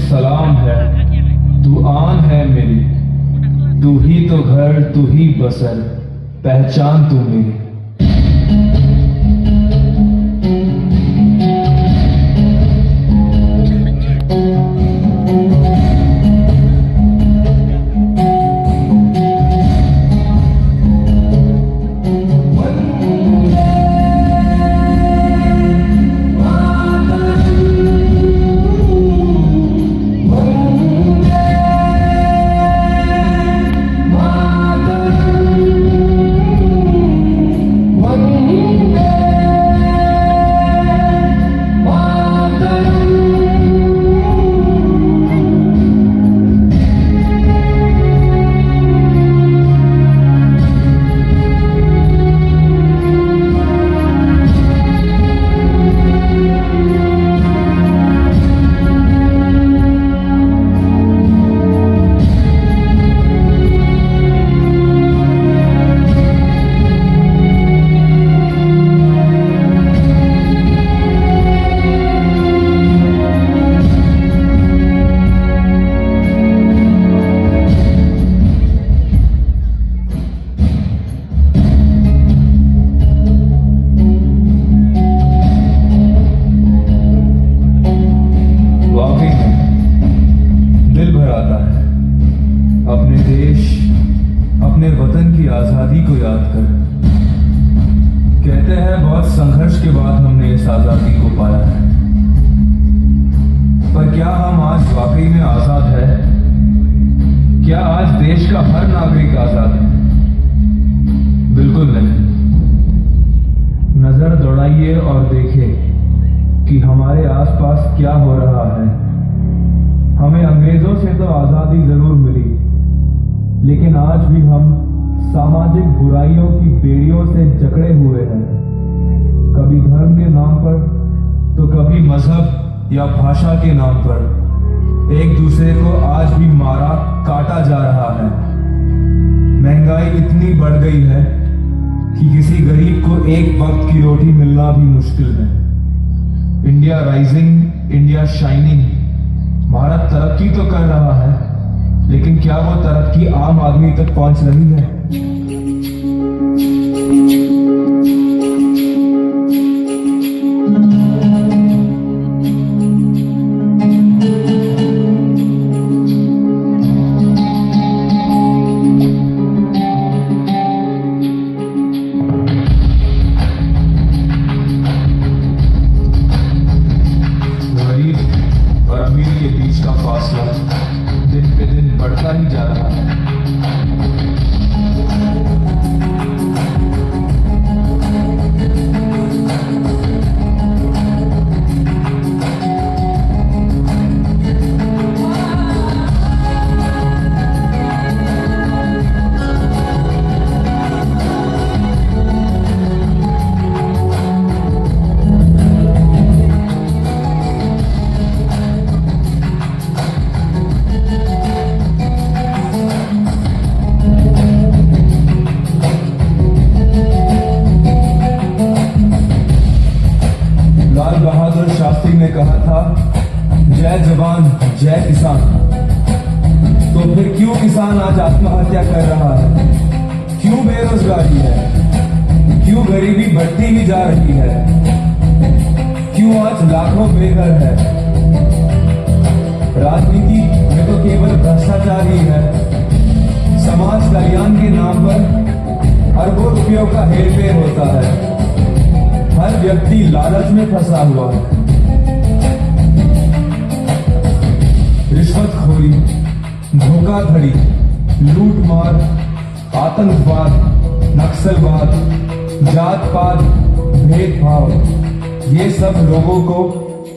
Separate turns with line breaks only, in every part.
सलाम है, तू आन है मेरी, तू ही तो घर, तू ही बसर, पहचान तू मेरी। अपने देश, अपने वतन की आजादी को याद कर। कहते हैं बहुत संघर्ष के बाद हमने इस आजादी को पाया है, पर क्या हम आज वाकई में आजाद है? क्या आज देश का हर नागरिक आजाद है? बिल्कुल नहीं। नजर दौड़ाइए और देखें कि हमारे आसपास क्या हो रहा है। हमें अंग्रेजों से तो आजादी जरूर मिली, लेकिन आज भी हम सामाजिक बुराइयों की बेड़ियों से जकड़े हुए हैं। कभी धर्म के नाम पर तो कभी मजहब या भाषा के नाम पर एक दूसरे को आज भी मारा काटा जा रहा है। महंगाई इतनी बढ़ गई है कि किसी गरीब को एक वक्त की रोटी मिलना भी मुश्किल है। India rising, India shining. Bharat तरक्की तो कर रहा है, लेकिन क्या वो तरक्की आम आदमी तक पहुंच रही है? गरीब और अमीर के बीच का फासला दिन पे दिन बढ़ता ही जा रहा है। लाल बहादुर शास्त्री ने कहा था, जय जवान जय किसान। तो फिर क्यों किसान आज आत्महत्या कर रहा है? क्यों बेरोजगारी है? क्यों गरीबी बढ़ती ही जा रही है? क्यों आज लाखों बेघर है? राजनीति में तो केवल भ्रष्टाचार ही है। समाज कल्याण के नाम पर अरबों रुपयों का हेरफेर होता है। हर व्यक्ति लालच में फंसा हुआ है। रिश्वतखोरी, धोखाधड़ी, लूटमार, आतंकवाद, नक्सलवाद, जात पात, भेदभाव, ये सब लोगों को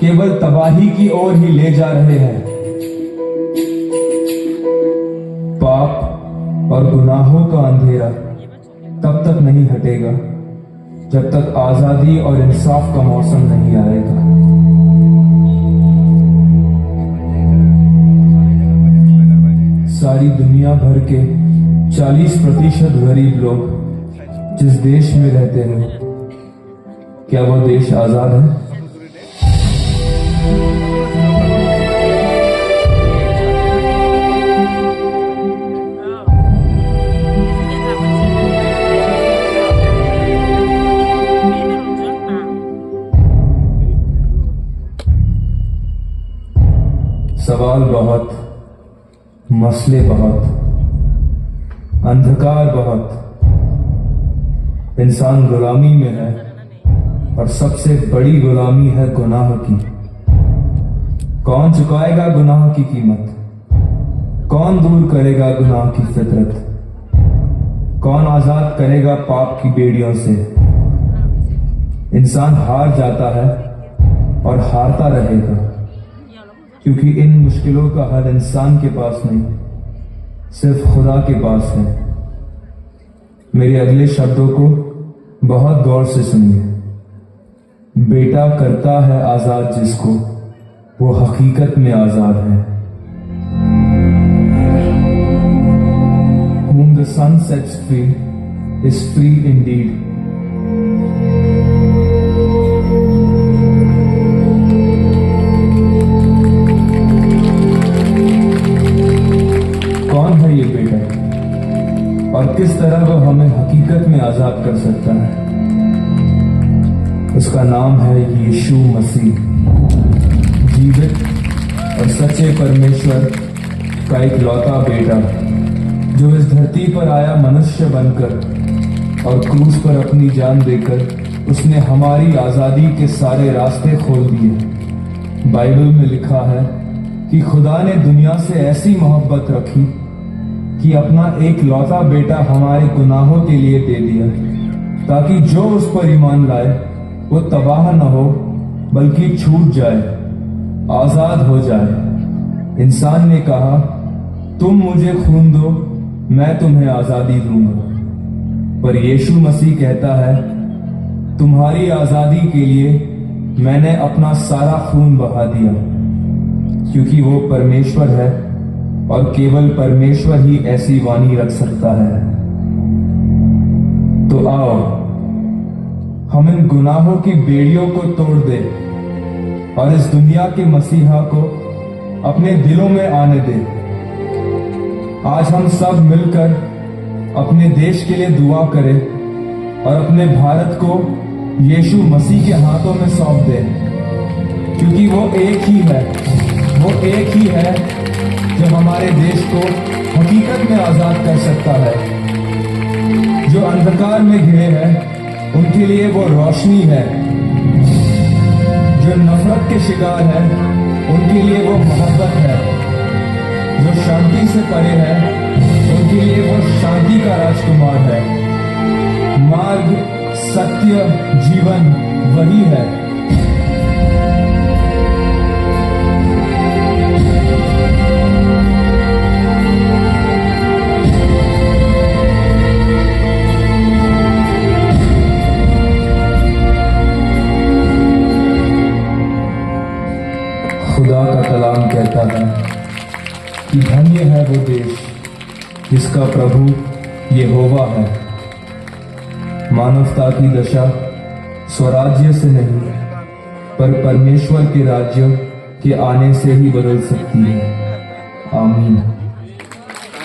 केवल तबाही की ओर ही ले जा रहे हैं। पाप और गुनाहों का अंधेरा तब तक नहीं हटेगा जब तक आजादी और इंसाफ का मौसम नहीं आएगा। सारी दुनिया भर के 40% गरीब लोग जिस देश में रहते हैं, क्या वो देश आजाद है? सवाल बहुत, मसले बहुत, अंधकार बहुत। इंसान गुलामी में है और सबसे बड़ी गुलामी है गुनाह की। कौन चुकाएगा गुनाह की कीमत? कौन दूर करेगा गुनाह की फितरत? कौन आजाद करेगा पाप की बेड़ियों से? इंसान हार जाता है और हारता रहेगा, क्योंकि इन मुश्किलों का हल इंसान के पास नहीं, सिर्फ खुदा के पास है। मेरे अगले शब्दों को बहुत गौर से सुनिए। बेटा करता है आजाद जिसको, वो हकीकत में आजाद है। Whom the sun sets free is free indeed. कौन है ये बेटा और किस तरह वो हमें हकीकत में आजाद कर सकता है? उसका नाम है यीशु मसीह, जीवित और सच्चे परमेश्वर का एक लौता बेटा, जो इस धरती पर आया मनुष्य बनकर और क्रूस पर अपनी जान देकर उसने हमारी आजादी के सारे रास्ते खोल दिए। बाइबल में लिखा है कि खुदा ने दुनिया से ऐसी मोहब्बत रखी कि अपना एक लौता बेटा हमारे गुनाहों के लिए दे दिया, ताकि जो उस पर ईमान लाए वो तबाह न हो बल्कि छूट जाए, आजाद हो जाए। इंसान ने कहा, तुम मुझे खून दो, मैं तुम्हें आजादी दूंगा। पर यीशु मसीह कहता है, तुम्हारी आजादी के लिए मैंने अपना सारा खून बहा दिया, क्योंकि वो परमेश्वर है और केवल परमेश्वर ही ऐसी वाणी रख सकता है। तो आओ हम इन गुनाहों की बेड़ियों को तोड़ दें और इस दुनिया के मसीहा को अपने दिलों में आने दें। आज हम सब मिलकर अपने देश के लिए दुआ करें और अपने भारत को यीशु मसीह के हाथों में सौंप दें, क्योंकि वो एक ही है जो हमारे देश को हकीकत में आजाद कर सकता है। जो अंधकार में घिरे हैं उनके लिए वो रोशनी है, जो नफरत के शिकार है उनके लिए वो मोहब्बत है, जो शांति से परे है उनके लिए वो शांति का राजकुमार है। मार्ग, सत्य, जीवन वही है। खुदा का कलाम कहता है कि धन्य है वो देश जिसका प्रभु यहोवा है। मानवता की दशा स्वराज्य से नहीं पर परमेश्वर के राज्य के आने से ही बदल सकती है। आमीन।